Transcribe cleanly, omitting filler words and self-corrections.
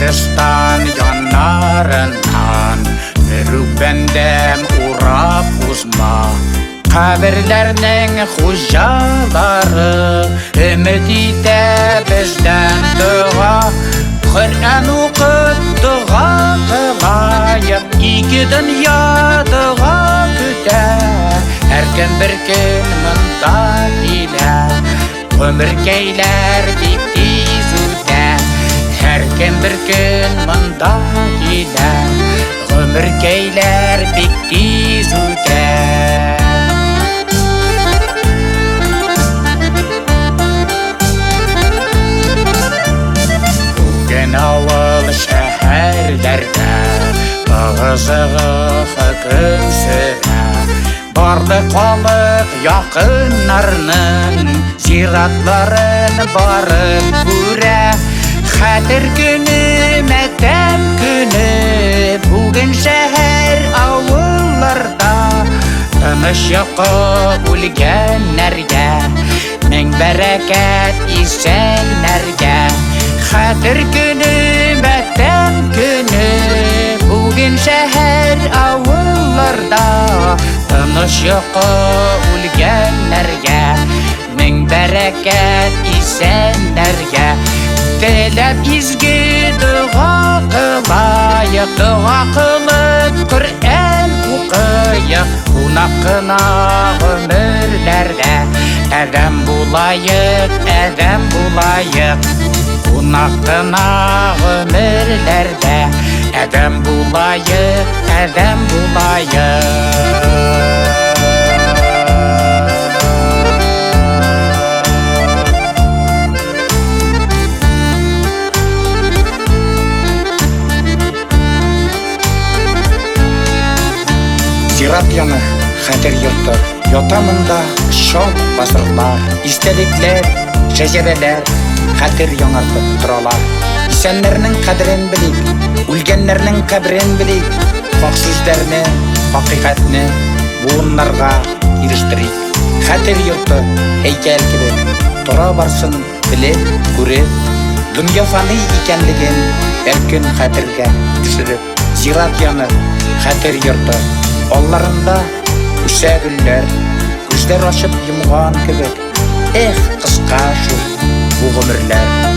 Türkistan yanlarından Örük bendem urap uzma Kabirlerinin hujjaları Ümit ite bizden dua Kur'an okut dua kılayıp İki dünya dua küte Her gün bir gün mında ile Ömür geyler bitti züde Her gün bir gün mında ile Ömür geyler bitti züde Bugün avul şehirlerde Ağızığı hüküm süre Bardı kalıp yakınlarının Ziratların barıp güre Xatir günü, metem günü Bugün şehir avullarda Tanış yokı ulgenlerge Min bereket isenlerge Xatir günü, metem günü Bugün şehir avullarda Tanış yokı ulgenlerge Min bereket isenlerge Dilep izgi dua kılayık Dua kılıp Kur'an okuyup Kunakına ömürlerde Edem bulayık, edem bulayık Kunakına ömürlerde Edem bulayık, edem bulayık Zirat yanı, Xatir yurtu Yotamında şol basırlar İstedikler, şecereler Xatir yoңartıp duralar İsenlerinin kadirin bilik Ulgenlerinin kabrin bilik Hak sözlerini, hakikatini Buğunlarga iriştirik Xatir yurtu heykel gibi Dura barsın bilip, görüp Dünya fani ikenligin Her gün Xatirge düşürüp Zirat yanı, Xatir yurtu Ollarında üse güller Gözler açıp yumğan kebek Kıska şu bu ömürler